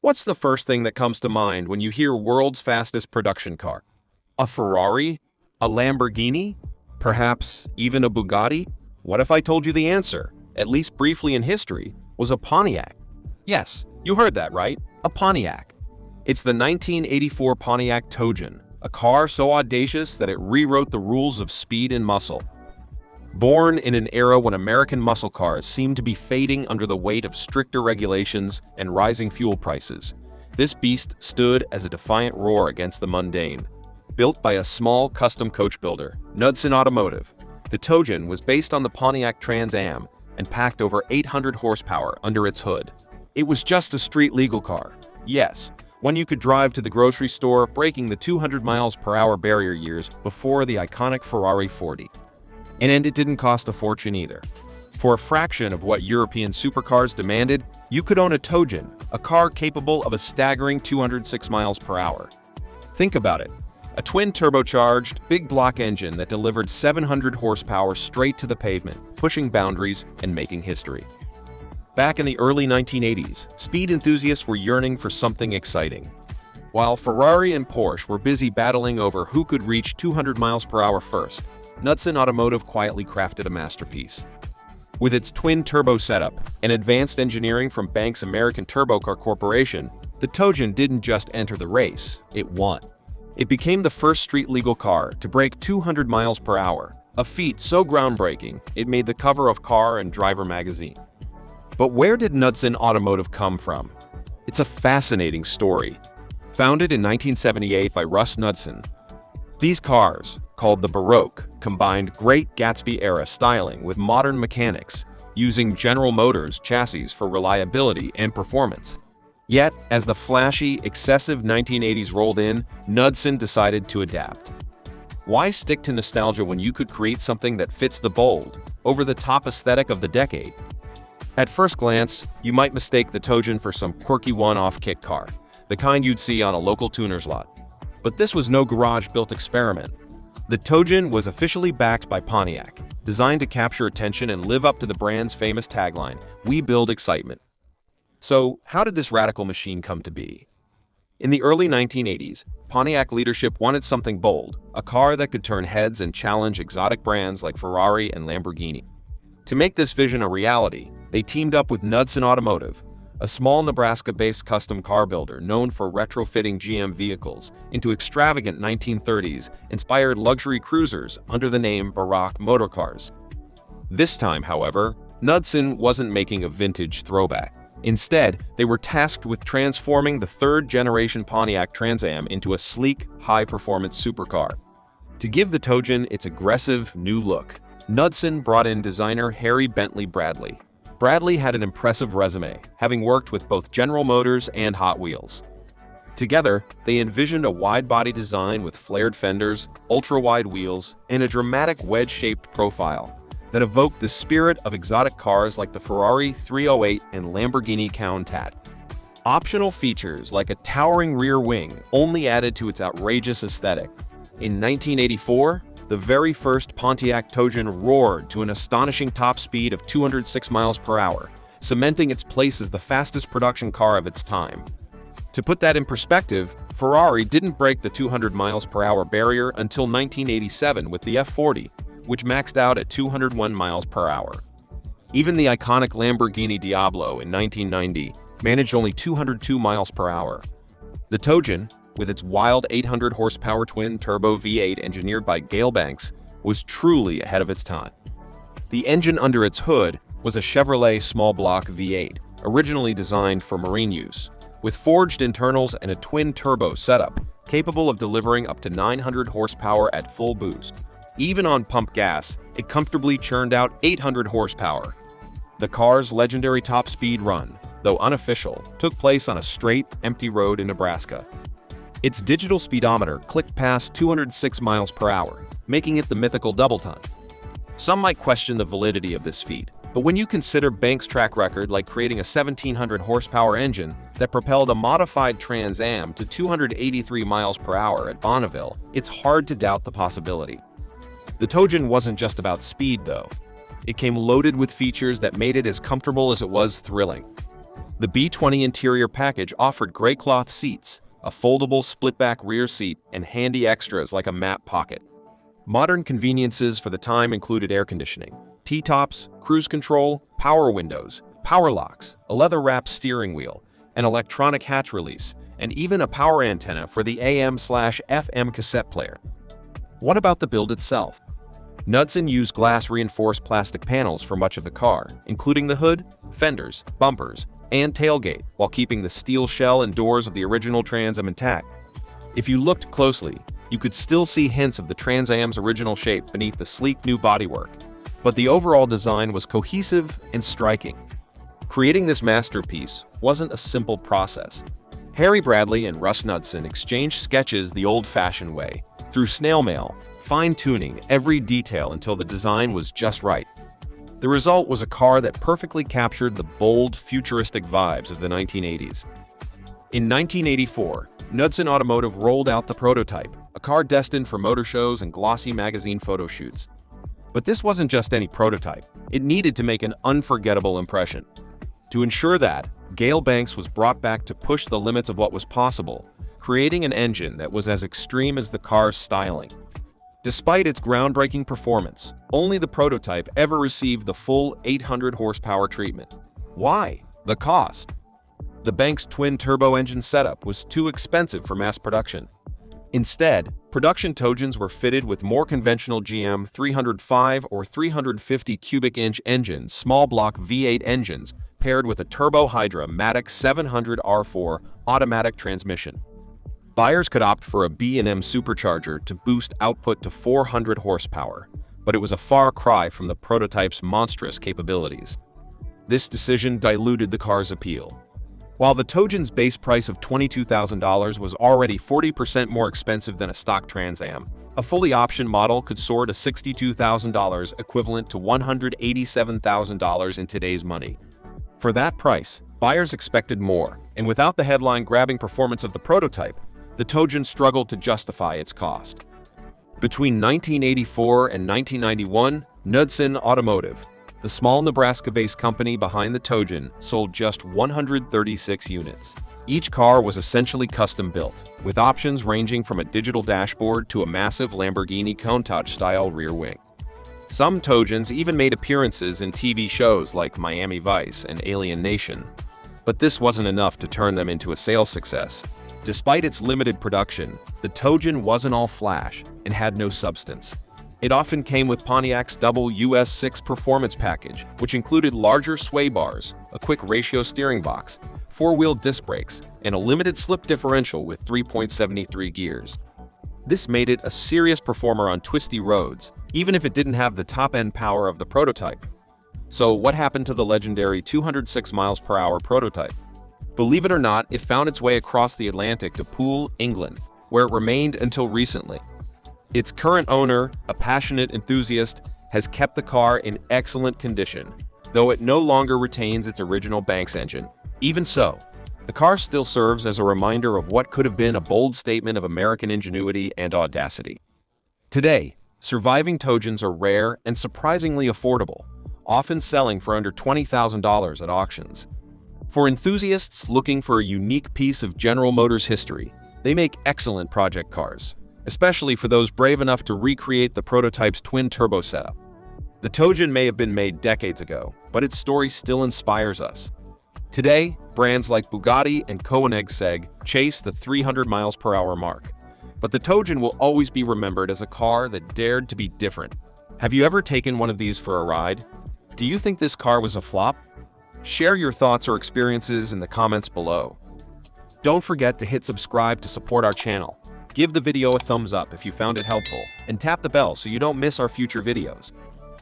What's the first thing that comes to mind when you hear world's fastest production car? A Ferrari? A Lamborghini? Perhaps even a Bugatti? What if I told you the answer, at least briefly in history, was a Pontiac? Yes, you heard that right, a Pontiac. It's the 1984 Pontiac Tojan, a car so audacious that it rewrote the rules of speed and muscle. Born in an era when American muscle cars seemed to be fading under the weight of stricter regulations and rising fuel prices, this beast stood as a defiant roar against the mundane. Built by a small custom coach builder, Knudsen Automotive, the Tojan was based on the Pontiac Trans Am and packed over 800 horsepower under its hood. It was just a street-legal car. Yes, one you could drive to the grocery store, breaking the 200 miles per hour barrier years before the iconic Ferrari 40. And it didn't cost a fortune either. For a fraction of what European supercars demanded, you could own a Tojan, a car capable of a staggering 206 miles per hour. Think about it. A twin-turbocharged, big block engine that delivered 700 horsepower straight to the pavement, pushing boundaries and making history. Back in the early 1980s, speed enthusiasts were yearning for something exciting. While Ferrari and Porsche were busy battling over who could reach 200 miles per hour first, Knudsen Automotive quietly crafted a masterpiece. With its twin-turbo setup and advanced engineering from Banks American Turbocar Corporation, the Tojan didn't just enter the race, it won. It became the first street-legal car to break 200 miles per hour, a feat so groundbreaking it made the cover of Car and Driver magazine. But where did Knudsen Automotive come from? It's a fascinating story. Founded in 1978 by Russ Knudsen, these cars, called the Baroque, combined great Gatsby-era styling with modern mechanics, using General Motors chassis for reliability and performance. Yet, as the flashy, excessive 1980s rolled in, Knudsen decided to adapt. Why stick to nostalgia when you could create something that fits the bold, over-the-top aesthetic of the decade? At first glance, you might mistake the Tojan for some quirky one-off kit car, the kind you'd see on a local tuner's lot. But this was no garage-built experiment. The Tojan was officially backed by Pontiac, designed to capture attention and live up to the brand's famous tagline, "We build excitement." So, how did this radical machine come to be? In the early 1980s, Pontiac leadership wanted something bold, a car that could turn heads and challenge exotic brands like Ferrari and Lamborghini. To make this vision a reality, they teamed up with Knudsen Automotive, a small Nebraska-based custom car builder known for retrofitting GM vehicles into extravagant 1930s-inspired luxury cruisers under the name Baroque Motorcars. This time, however, Knudsen wasn't making a vintage throwback. Instead, they were tasked with transforming the third-generation Pontiac Trans Am into a sleek, high-performance supercar. To give the Tojan its aggressive, new look, Knudsen brought in designer Harry Bentley Bradley. Bradley had an impressive resume, having worked with both General Motors and Hot Wheels. Together, they envisioned a wide-body design with flared fenders, ultra-wide wheels, and a dramatic wedge-shaped profile that evoked the spirit of exotic cars like the Ferrari 308 and Lamborghini Countach. Optional features like a towering rear wing only added to its outrageous aesthetic. In 1984, the very first Pontiac Tojan roared to an astonishing top speed of 206 miles per hour, cementing its place as the fastest production car of its time. To put that in perspective, Ferrari didn't break the 200 miles per hour barrier until 1987 with the F40, which maxed out at 201 miles per hour. Even the iconic Lamborghini Diablo in 1990 managed only 202 miles per hour. The Tojan, with its wild 800 horsepower twin-turbo V8 engineered by Gale Banks, was truly ahead of its time. The engine under its hood was a Chevrolet small-block V8, originally designed for marine use, with forged internals and a twin-turbo setup capable of delivering up to 900 horsepower at full boost. Even on pump gas, it comfortably churned out 800 horsepower. The car's legendary top speed run, though unofficial, took place on a straight, empty road in Nebraska. Its digital speedometer clicked past 206 miles per hour, making it the mythical double time. Some might question the validity of this feat, but when you consider Banks' track record like creating a 1700 horsepower engine that propelled a modified Trans Am to 283 miles per hour at Bonneville, it's hard to doubt the possibility. The Tojan wasn't just about speed, though. It came loaded with features that made it as comfortable as it was thrilling. The B20 interior package offered gray cloth seats, a foldable split-back rear seat, and handy extras like a map pocket. Modern conveniences for the time included air conditioning, T-tops, cruise control, power windows, power locks, a leather-wrapped steering wheel, an electronic hatch release, and even a power antenna for the AM/FM cassette player. What about the build itself? Knudsen used glass-reinforced plastic panels for much of the car, including the hood, fenders, bumpers, and tailgate, while keeping the steel shell and doors of the original Trans Am intact. If you looked closely, you could still see hints of the Trans Am's original shape beneath the sleek new bodywork, but the overall design was cohesive and striking. Creating this masterpiece wasn't a simple process. Harry Bradley and Russ Knudsen exchanged sketches the old-fashioned way, through snail mail, fine-tuning every detail until the design was just right. The result was a car that perfectly captured the bold, futuristic vibes of the 1980s. In 1984, Knudsen Automotive rolled out the prototype, a car destined for motor shows and glossy magazine photo shoots. But this wasn't just any prototype. It needed to make an unforgettable impression. To ensure that, Gale Banks was brought back to push the limits of what was possible, creating an engine that was as extreme as the car's styling. Despite its groundbreaking performance, only the prototype ever received the full 800 horsepower treatment. Why? The cost. The Banks twin-turbo engine setup was too expensive for mass production. Instead, production Tojans were fitted with more conventional GM 305 or 350 cubic inch engines, small block V8 engines, paired with a Turbo Hydra Matic 700 R4 automatic transmission. Buyers could opt for a B&M supercharger to boost output to 400 horsepower, but it was a far cry from the prototype's monstrous capabilities. This decision diluted the car's appeal. While the Tojan's base price of $22,000 was already 40% more expensive than a stock Trans Am, a fully optioned model could soar to $62,000, equivalent to $187,000 in today's money. For that price, buyers expected more, and without the headline-grabbing performance of the prototype, the Tojan struggled to justify its cost. Between 1984 and 1991, Knudsen Automotive, the small Nebraska-based company behind the Tojan, sold just 136 units. Each car was essentially custom-built, with options ranging from a digital dashboard to a massive Lamborghini Countach-style rear wing. Some Tojans even made appearances in TV shows like Miami Vice and Alien Nation. But this wasn't enough to turn them into a sales success. Despite its limited production, the Tojan wasn't all flash and had no substance. It often came with Pontiac's double US6 performance package, which included larger sway bars, a quick ratio steering box, four-wheel disc brakes, and a limited slip differential with 3.73 gears. This made it a serious performer on twisty roads, even if it didn't have the top-end power of the prototype. So what happened to the legendary 206 miles per hour prototype? Believe it or not, it found its way across the Atlantic to Poole, England, where it remained until recently. Its current owner, a passionate enthusiast, has kept the car in excellent condition, though it no longer retains its original Banks engine. Even so, the car still serves as a reminder of what could have been a bold statement of American ingenuity and audacity. Today, surviving Tojans are rare and surprisingly affordable, often selling for under $20,000 at auctions. For enthusiasts looking for a unique piece of General Motors history, they make excellent project cars, especially for those brave enough to recreate the prototype's twin-turbo setup. The Tojan may have been made decades ago, but its story still inspires us. Today, brands like Bugatti and Koenigsegg chase the 300 miles per hour mark, but the Tojan will always be remembered as a car that dared to be different. Have you ever taken one of these for a ride? Do you think this car was a flop? Share your thoughts or experiences in the comments below. Don't forget to hit subscribe to support our channel. Give the video a thumbs up if you found it helpful, and tap the bell so you don't miss our future videos.